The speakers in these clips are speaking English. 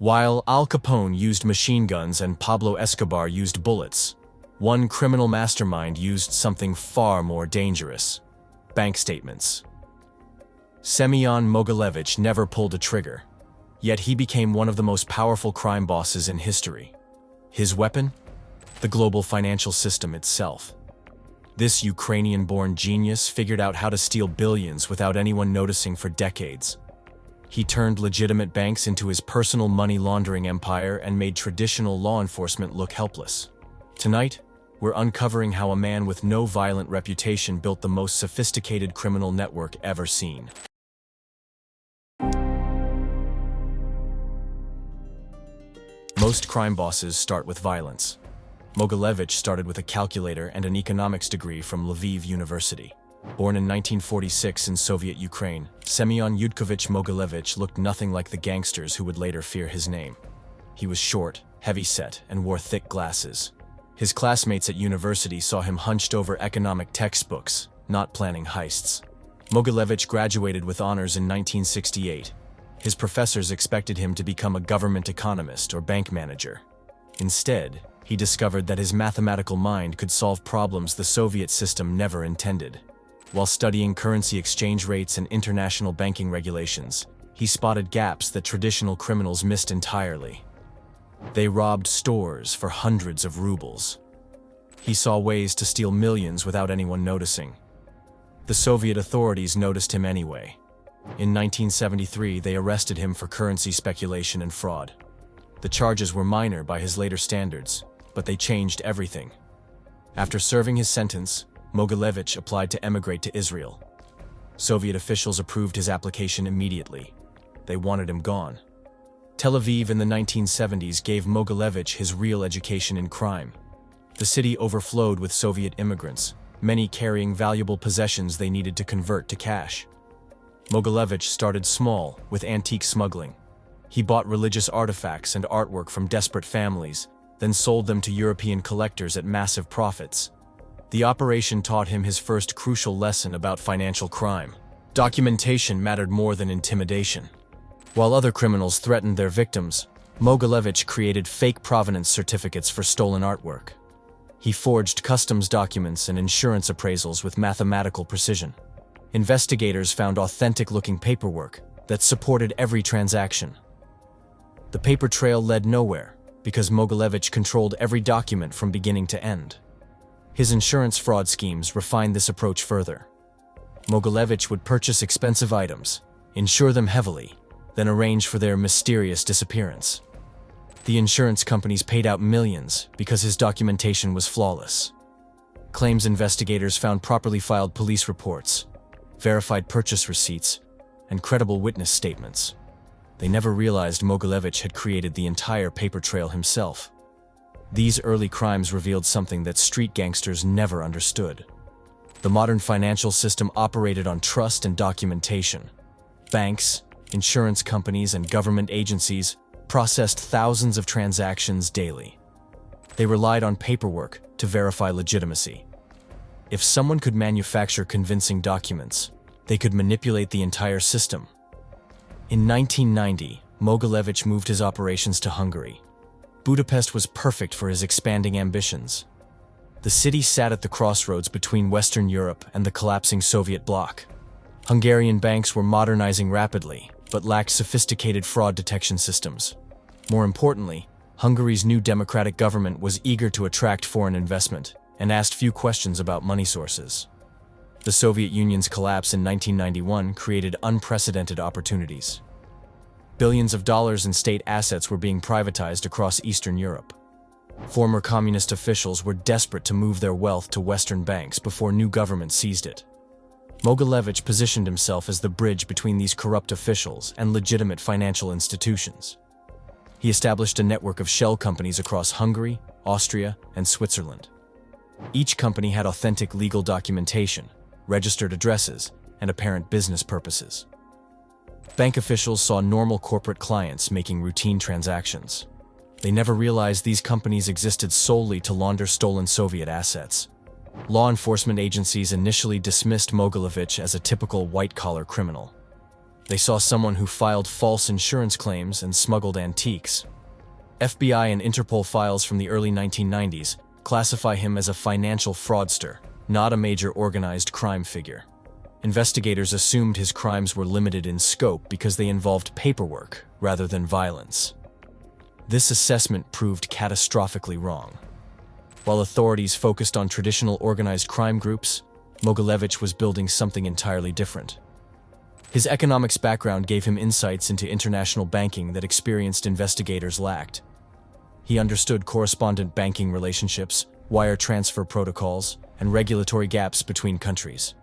While Al Capone used machine guns and Pablo Escobar used bullets, one criminal mastermind used something far more dangerous: bank statements. Semion Mogilevich never pulled a trigger, yet he became one of the most powerful crime bosses in history. His weapon? The global financial system itself. This Ukrainian-born genius figured out how to steal billions without anyone noticing for decades. He turned legitimate banks into his personal money laundering empire and made traditional law enforcement look helpless. Tonight, we're uncovering how a man with no violent reputation built the most sophisticated criminal network ever seen. Most crime bosses start with violence. Mogilevich started with a calculator and an economics degree from Lviv University. Born in 1946 in Soviet Ukraine, Semion Mogilevich looked nothing like the gangsters who would later fear his name. He was short, heavy-set, and wore thick glasses. His classmates at university saw him hunched over economic textbooks, not planning heists. Mogilevich graduated with honors in 1968. His professors expected him to become a government economist or bank manager. Instead, he discovered that his mathematical mind could solve problems the Soviet system never intended. While studying currency exchange rates and international banking regulations, he spotted gaps that traditional criminals missed entirely. They robbed stores for hundreds of rubles. He saw ways to steal millions without anyone noticing. The Soviet authorities noticed him anyway. In 1973, they arrested him for currency speculation and fraud. The charges were minor by his later standards, but they changed everything. After serving his sentence, Mogilevich applied to emigrate to Israel. Soviet officials approved his application immediately. They wanted him gone. Tel Aviv in the 1970s gave Mogilevich his real education in crime. The city overflowed with Soviet immigrants, many carrying valuable possessions they needed to convert to cash. Mogilevich started small, with antique smuggling. He bought religious artifacts and artwork from desperate families, then sold them to European collectors at massive profits. The operation taught him his first crucial lesson about financial crime. Documentation mattered more than intimidation. While other criminals threatened their victims, Mogilevich created fake provenance certificates for stolen artwork. He forged customs documents and insurance appraisals with mathematical precision. Investigators found authentic-looking paperwork that supported every transaction. The paper trail led nowhere, because Mogilevich controlled every document from beginning to end. His insurance fraud schemes refined this approach further. Mogilevich would purchase expensive items, insure them heavily, then arrange for their mysterious disappearance. The insurance companies paid out millions because his documentation was flawless. Claims investigators found properly filed police reports, verified purchase receipts, and credible witness statements. They never realized Mogilevich had created the entire paper trail himself. These early crimes revealed something that street gangsters never understood. The modern financial system operated on trust and documentation. Banks, insurance companies, and government agencies processed thousands of transactions daily. They relied on paperwork to verify legitimacy. If someone could manufacture convincing documents, they could manipulate the entire system. In 1990, Mogilevich moved his operations to Hungary. Budapest was perfect for his expanding ambitions. The city sat at the crossroads between Western Europe and the collapsing Soviet bloc. Hungarian banks were modernizing rapidly, but lacked sophisticated fraud detection systems. More importantly, Hungary's new democratic government was eager to attract foreign investment and asked few questions about money sources. The Soviet Union's collapse in 1991 created unprecedented opportunities. Billions of dollars in state assets were being privatized across Eastern Europe. Former communist officials were desperate to move their wealth to Western banks before new governments seized it. Mogilevich positioned himself as the bridge between these corrupt officials and legitimate financial institutions. He established a network of shell companies across Hungary, Austria, and Switzerland. Each company had authentic legal documentation, registered addresses, and apparent business purposes. Bank officials saw normal corporate clients making routine transactions. They never realized these companies existed solely to launder stolen Soviet assets. Law enforcement agencies initially dismissed Mogilevich as a typical white-collar criminal. They saw someone who filed false insurance claims and smuggled antiques. FBI and Interpol files from the early 1990s classify him as a financial fraudster, not a major organized crime figure. Investigators assumed his crimes were limited in scope because they involved paperwork rather than violence. This assessment proved catastrophically wrong. While authorities focused on traditional organized crime groups, Mogilevich was building something entirely different. His economics background gave him insights into international banking that experienced investigators lacked. He understood correspondent banking relationships, wire transfer protocols, and regulatory gaps between countries.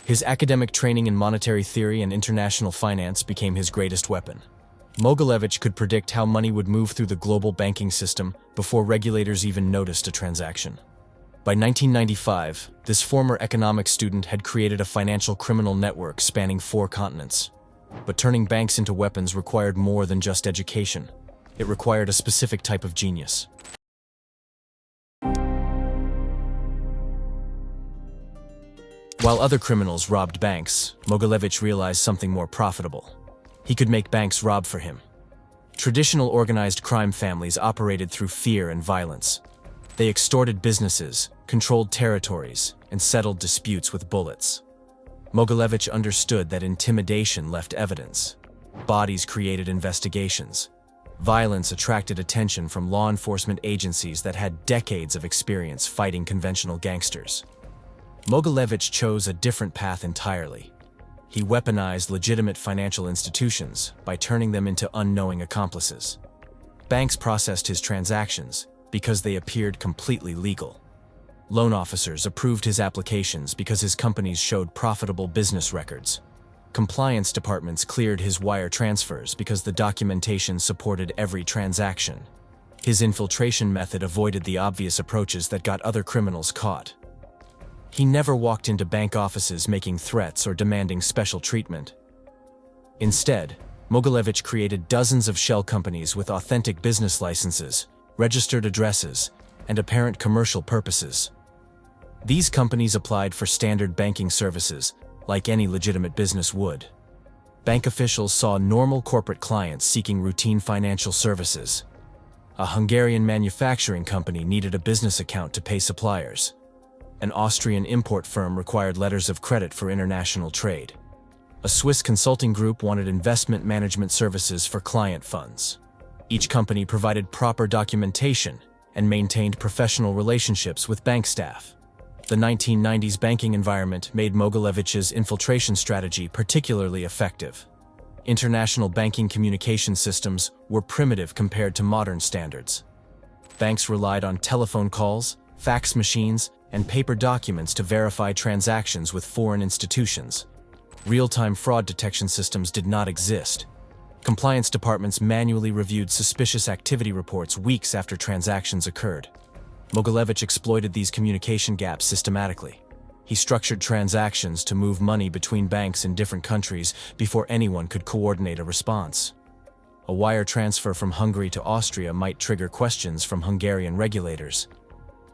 His academic training in monetary theory and international finance became his greatest weapon. Mogilevich could predict how money would move through the global banking system before regulators even noticed a transaction. By 1995, this former economics student had created a financial criminal network spanning 4 continents. But turning banks into weapons required more than just education. It required a specific type of genius. While other criminals robbed banks, Mogilevich realized something more profitable. He could make banks rob for him. Traditional organized crime families operated through fear and violence. They extorted businesses, controlled territories, and settled disputes with bullets. Mogilevich understood that intimidation left evidence. Bodies created investigations. Violence attracted attention from law enforcement agencies that had decades of experience fighting conventional gangsters. Mogilevich chose a different path entirely. He weaponized legitimate financial institutions by turning them into unknowing accomplices. Banks processed his transactions because they appeared completely legal. Loan officers approved his applications because his companies showed profitable business records. Compliance departments cleared his wire transfers because the documentation supported every transaction. His infiltration method avoided the obvious approaches that got other criminals caught. He never walked into bank offices making threats or demanding special treatment. Instead, Mogilevich created dozens of shell companies with authentic business licenses, registered addresses, and apparent commercial purposes. These companies applied for standard banking services, like any legitimate business would. Bank officials saw normal corporate clients seeking routine financial services. A Hungarian manufacturing company needed a business account to pay suppliers. An Austrian import firm required letters of credit for international trade. A Swiss consulting group wanted investment management services for client funds. Each company provided proper documentation and maintained professional relationships with bank staff. The 1990s banking environment made Mogilevich's infiltration strategy particularly effective. International banking communication systems were primitive compared to modern standards. Banks relied on telephone calls, fax machines, and paper documents to verify transactions with foreign institutions. Real-time fraud detection systems did not exist. Compliance departments manually reviewed suspicious activity reports weeks after transactions occurred. Mogilevich exploited these communication gaps systematically. He structured transactions to move money between banks in different countries before anyone could coordinate a response. A wire transfer from Hungary to Austria might trigger questions from Hungarian regulators.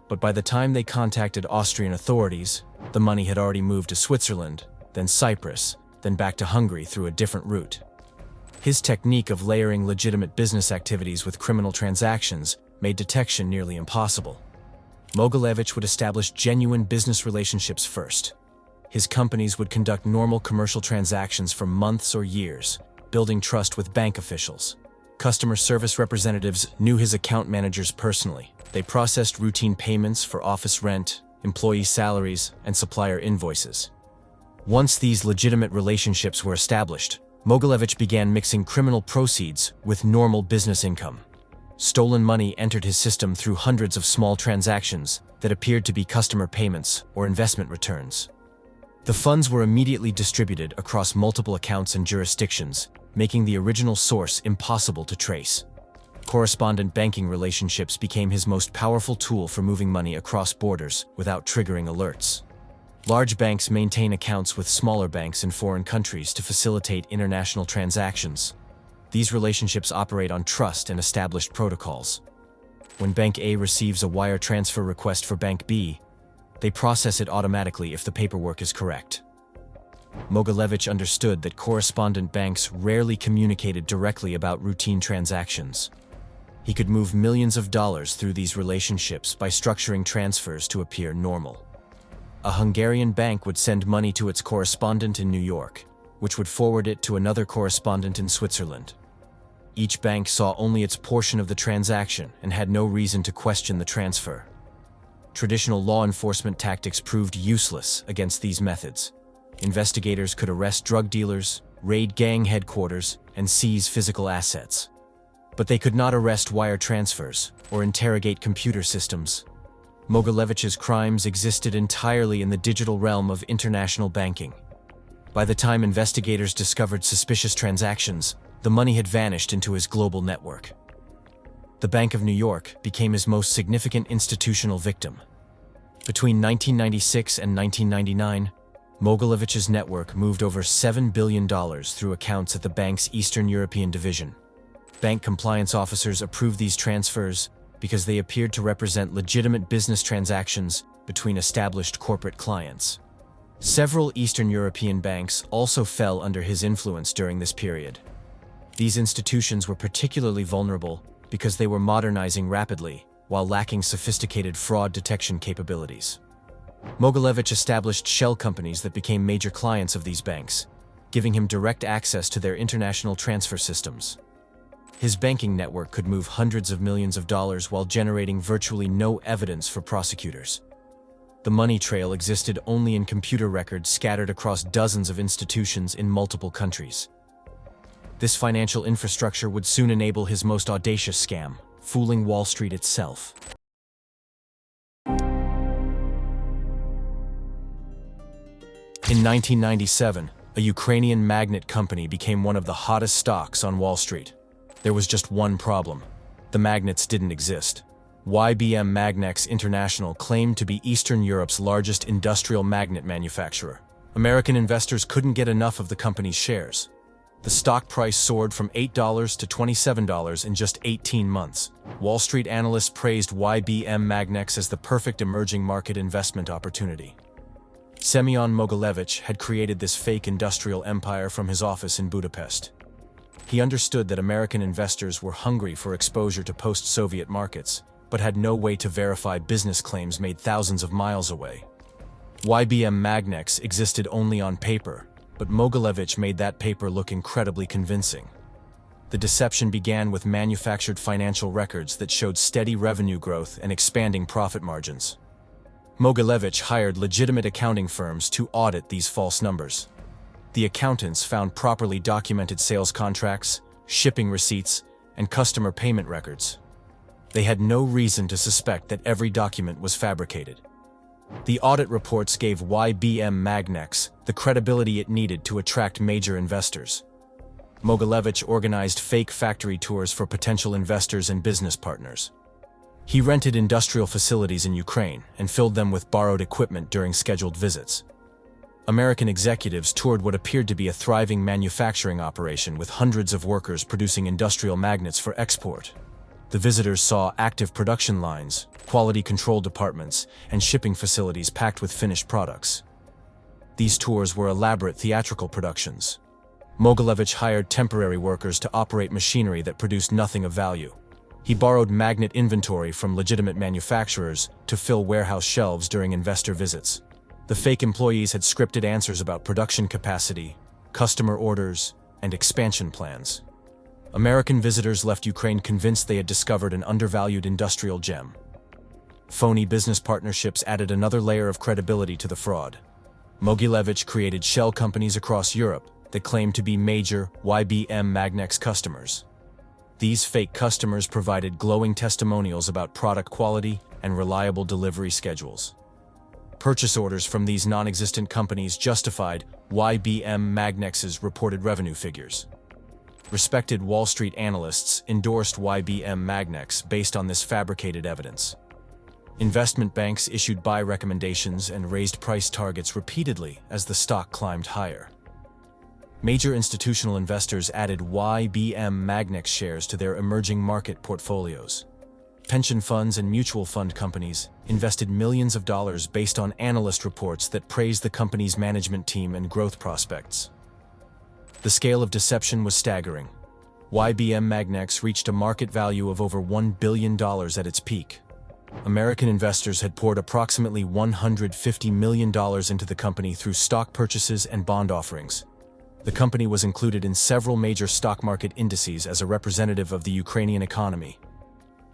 But by the time they contacted Austrian authorities, the money had already moved to Switzerland, then Cyprus, then back to Hungary through a different route. His technique of layering legitimate business activities with criminal transactions made detection nearly impossible. Mogilevich would establish genuine business relationships first. His companies would conduct normal commercial transactions for months or years, building trust with bank officials. Customer service representatives knew his account managers personally. They processed routine payments for office rent, employee salaries, and supplier invoices. Once these legitimate relationships were established, Mogilevich began mixing criminal proceeds with normal business income. Stolen money entered his system through hundreds of small transactions that appeared to be customer payments or investment returns. The funds were immediately distributed across multiple accounts and jurisdictions, making the original source impossible to trace. Correspondent banking relationships became his most powerful tool for moving money across borders without triggering alerts. Large banks maintain accounts with smaller banks in foreign countries to facilitate international transactions. These relationships operate on trust and established protocols. When Bank A receives a wire transfer request for Bank B, they process it automatically if the paperwork is correct. Mogilevich understood that correspondent banks rarely communicated directly about routine transactions. He could move millions of dollars through these relationships by structuring transfers to appear normal. A Hungarian bank would send money to its correspondent in New York, which would forward it to another correspondent in Switzerland. Each bank saw only its portion of the transaction and had no reason to question the transfer. Traditional law enforcement tactics proved useless against these methods. Investigators could arrest drug dealers, raid gang headquarters, and seize physical assets. But they could not arrest wire transfers or interrogate computer systems. Mogilevich's crimes existed entirely in the digital realm of international banking. By the time investigators discovered suspicious transactions, the money had vanished into his global network. The Bank of New York became his most significant institutional victim. Between 1996 and 1999, Mogilevich's network moved over $7 billion through accounts at the bank's Eastern European division. Bank compliance officers approved these transfers because they appeared to represent legitimate business transactions between established corporate clients. Several Eastern European banks also fell under his influence during this period. These institutions were particularly vulnerable because they were modernizing rapidly while lacking sophisticated fraud detection capabilities. Mogilevich established shell companies that became major clients of these banks, giving him direct access to their international transfer systems. His banking network could move hundreds of millions of dollars while generating virtually no evidence for prosecutors. The money trail existed only in computer records scattered across dozens of institutions in multiple countries. This financial infrastructure would soon enable his most audacious scam, fooling Wall Street itself. In 1997, a Ukrainian magnet company became one of the hottest stocks on Wall Street. There was just one problem. The magnets didn't exist. YBM Magnex International claimed to be Eastern Europe's largest industrial magnet manufacturer. American investors couldn't get enough of the company's shares. The stock price soared from $8 to $27 in just 18 months. Wall Street analysts praised YBM Magnex as the perfect emerging market investment opportunity. Semion Mogilevich had created this fake industrial empire from his office in Budapest. He understood that American investors were hungry for exposure to post-Soviet markets, but had no way to verify business claims made thousands of miles away. YBM Magnex existed only on paper, but Mogilevich made that paper look incredibly convincing. The deception began with manufactured financial records that showed steady revenue growth and expanding profit margins. Mogilevich hired legitimate accounting firms to audit these false numbers. The accountants found properly documented sales contracts, shipping receipts, and customer payment records. They had no reason to suspect that every document was fabricated. The audit reports gave YBM Magnex the credibility it needed to attract major investors. Mogilevich organized fake factory tours for potential investors and business partners. He rented industrial facilities in Ukraine and filled them with borrowed equipment during scheduled visits. American executives toured what appeared to be a thriving manufacturing operation with hundreds of workers producing industrial magnets for export. The visitors saw active production lines, quality control departments, and shipping facilities packed with finished products. These tours were elaborate theatrical productions. Mogilevich hired temporary workers to operate machinery that produced nothing of value. He borrowed magnet inventory from legitimate manufacturers to fill warehouse shelves during investor visits. The fake employees had scripted answers about production capacity, customer orders, and expansion plans. American visitors left Ukraine convinced they had discovered an undervalued industrial gem. Phony business partnerships added another layer of credibility to the fraud. Mogilevich created shell companies across Europe that claimed to be major YBM Magnex customers. These fake customers provided glowing testimonials about product quality and reliable delivery schedules. Purchase orders from these non-existent companies justified YBM Magnex's reported revenue figures. Respected Wall Street analysts endorsed YBM Magnex based on this fabricated evidence. Investment banks issued buy recommendations and raised price targets repeatedly as the stock climbed higher. Major institutional investors added YBM Magnex shares to their emerging market portfolios. Pension funds and mutual fund companies invested millions of dollars based on analyst reports that praised the company's management team and growth prospects. The scale of deception was staggering. IBM Magnex reached a market value of over $1 billion at its peak. American investors had poured approximately $150 million into the company through stock purchases and bond offerings. The company was included in several major stock market indices as a representative of the Ukrainian economy.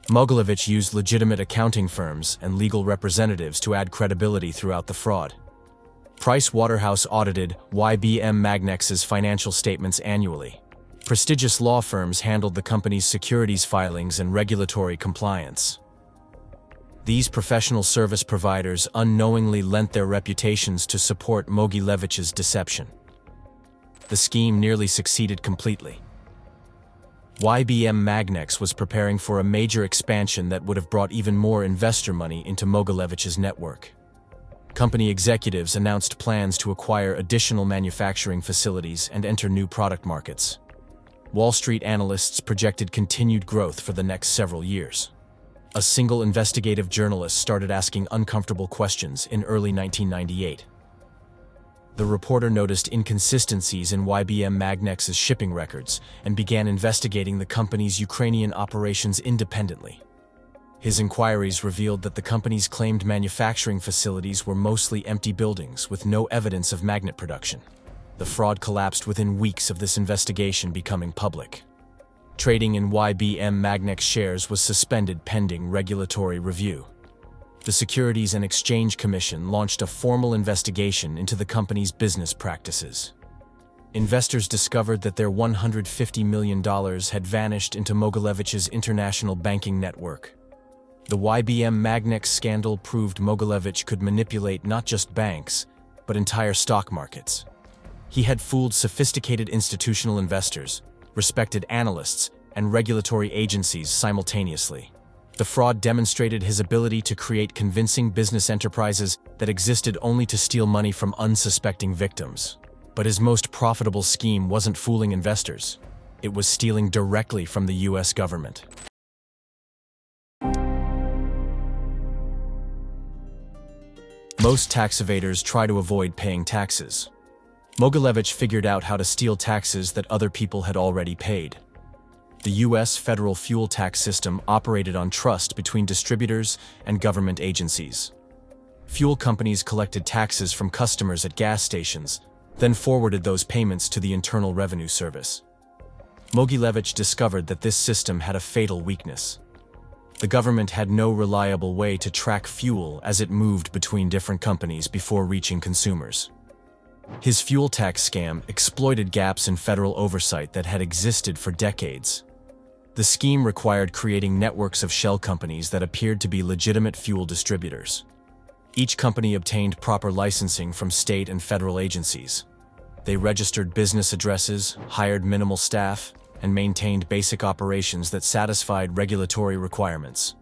Mogilevich used legitimate accounting firms and legal representatives to add credibility throughout the fraud. Price Waterhouse audited IBM Magnex's financial statements annually. Prestigious law firms handled the company's securities filings and regulatory compliance. These professional service providers unknowingly lent their reputations to support Mogilevich's deception. The scheme nearly succeeded completely. IBM Magnex was preparing for a major expansion that would have brought even more investor money into Mogilevich's network. Company executives announced plans to acquire additional manufacturing facilities and enter new product markets. Wall Street analysts projected continued growth for the next several years. A single investigative journalist started asking uncomfortable questions in early 1998. The reporter noticed inconsistencies in IBM Magnex's shipping records and began investigating the company's Ukrainian operations independently. His inquiries revealed that the company's claimed manufacturing facilities were mostly empty buildings with no evidence of magnet production. The fraud collapsed within weeks of this investigation becoming public. Trading in IBM Magnex shares was suspended pending regulatory review. The Securities and Exchange Commission launched a formal investigation into the company's business practices. Investors discovered that their $150 million had vanished into Mogilevich's international banking network. The IBM Magnex scandal proved Mogilevich could manipulate not just banks, but entire stock markets. He had fooled sophisticated institutional investors, respected analysts, and regulatory agencies simultaneously. The fraud demonstrated his ability to create convincing business enterprises that existed only to steal money from unsuspecting victims. But his most profitable scheme wasn't fooling investors. It was stealing directly from the US government. Most tax evaders try to avoid paying taxes. Mogilevich figured out how to steal taxes that other people had already paid. The U.S. federal fuel tax system operated on trust between distributors and government agencies. Fuel companies collected taxes from customers at gas stations, then forwarded those payments to the Internal Revenue Service. Mogilevich discovered that this system had a fatal weakness. The government had no reliable way to track fuel as it moved between different companies before reaching consumers. His fuel tax scam exploited gaps in federal oversight that had existed for decades. The scheme required creating networks of shell companies that appeared to be legitimate fuel distributors. Each company obtained proper licensing from state and federal agencies. They registered business addresses, hired minimal staff, and maintained basic operations that satisfied regulatory requirements.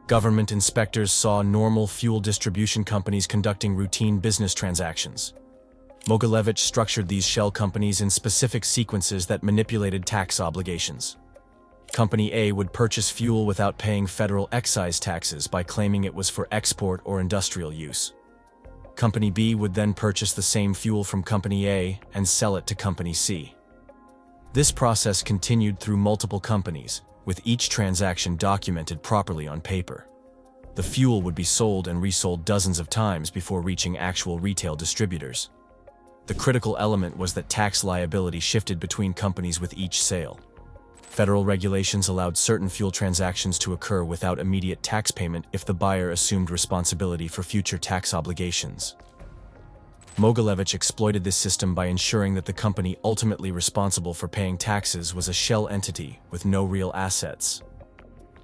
Government inspectors saw normal fuel distribution companies conducting routine business transactions. Mogilevich structured these shell companies in specific sequences that manipulated tax obligations. Company A would purchase fuel without paying federal excise taxes by claiming it was for export or industrial use. Company B would then purchase the same fuel from Company A and sell it to Company C. This process continued through multiple companies, with each transaction documented properly on paper. The fuel would be sold and resold dozens of times before reaching actual retail distributors. The critical element was that tax liability shifted between companies with each sale. Federal regulations allowed certain fuel transactions to occur without immediate tax payment if the buyer assumed responsibility for future tax obligations. Mogilevich exploited this system by ensuring that the company ultimately responsible for paying taxes was a shell entity with no real assets.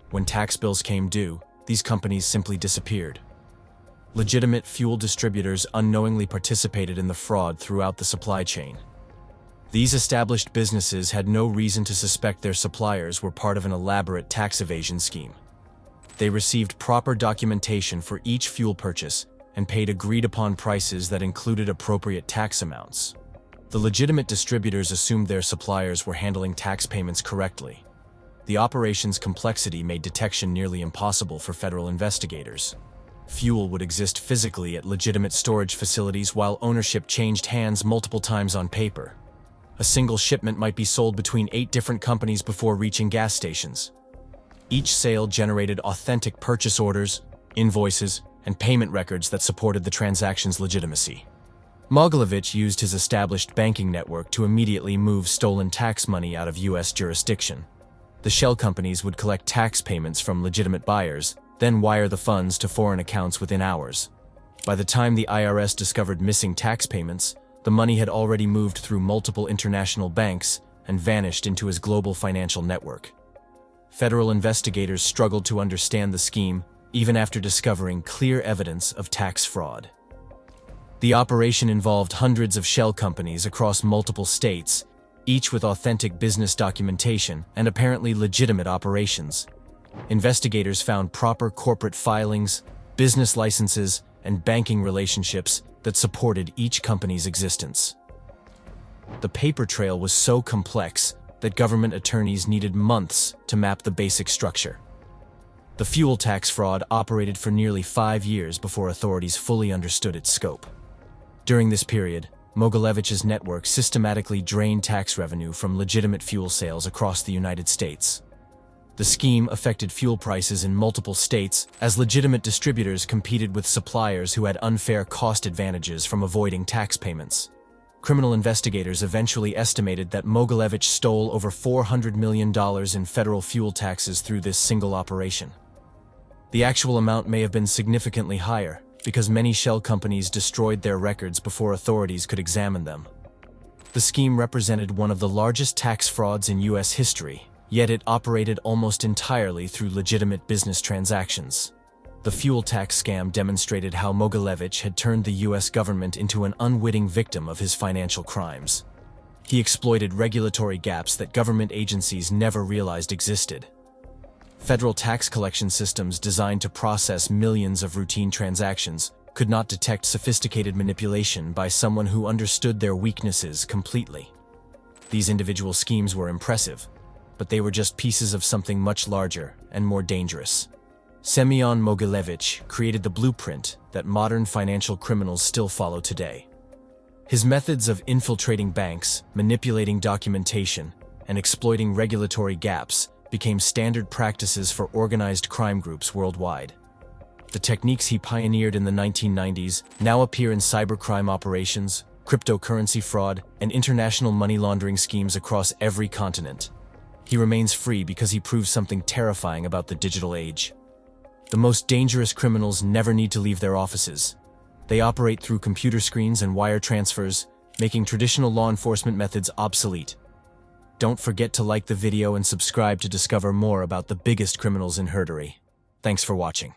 When tax bills came due, these companies simply disappeared. Legitimate fuel distributors unknowingly participated in the fraud throughout the supply chain. These established businesses had no reason to suspect their suppliers were part of an elaborate tax evasion scheme. They received proper documentation for each fuel purchase and paid agreed-upon prices that included appropriate tax amounts. The legitimate distributors assumed their suppliers were handling tax payments correctly. The operation's complexity made detection nearly impossible for federal investigators. Fuel would exist physically at legitimate storage facilities while ownership changed hands multiple times on paper. A single shipment might be sold between 8 different companies before reaching gas stations. Each sale generated authentic purchase orders, invoices, and payment records that supported the transaction's legitimacy. Mogilevich used his established banking network to immediately move stolen tax money out of U.S. jurisdiction. The shell companies would collect tax payments from legitimate buyers, then wire the funds to foreign accounts within hours. By the time the IRS discovered missing tax payments, the money had already moved through multiple international banks and vanished into his global financial network. Federal investigators struggled to understand the scheme, even after discovering clear evidence of tax fraud. The operation involved hundreds of shell companies across multiple states, each with authentic business documentation and apparently legitimate operations. Investigators found proper corporate filings, business licenses, and banking relationships that supported each company's existence. The paper trail was so complex that government attorneys needed months to map the basic structure. The fuel tax fraud operated for nearly 5 years before authorities fully understood its scope. During this period, Mogilevich's network systematically drained tax revenue from legitimate fuel sales across the United States. The scheme affected fuel prices in multiple states as legitimate distributors competed with suppliers who had unfair cost advantages from avoiding tax payments. Criminal investigators eventually estimated that Mogilevich stole over $400 million in federal fuel taxes through this single operation. The actual amount may have been significantly higher, because many shell companies destroyed their records before authorities could examine them. The scheme represented one of the largest tax frauds in U.S. history, yet it operated almost entirely through legitimate business transactions. The fuel tax scam demonstrated how Mogilevich had turned the U.S. government into an unwitting victim of his financial crimes. He exploited regulatory gaps that government agencies never realized existed. Federal tax collection systems designed to process millions of routine transactions could not detect sophisticated manipulation by someone who understood their weaknesses completely. These individual schemes were impressive, but they were just pieces of something much larger and more dangerous. Semion Mogilevich created the blueprint that modern financial criminals still follow today. His methods of infiltrating banks, manipulating documentation, and exploiting regulatory gaps became standard practices for organized crime groups worldwide. The techniques he pioneered in the 1990s now appear in cybercrime operations, cryptocurrency fraud, and international money laundering schemes across every continent. He remains free because he proves something terrifying about the digital age. The most dangerous criminals never need to leave their offices. They operate through computer screens and wire transfers, making traditional law enforcement methods obsolete. Don't forget to like the video and subscribe to discover more about the biggest criminals in herdery. Thanks for watching.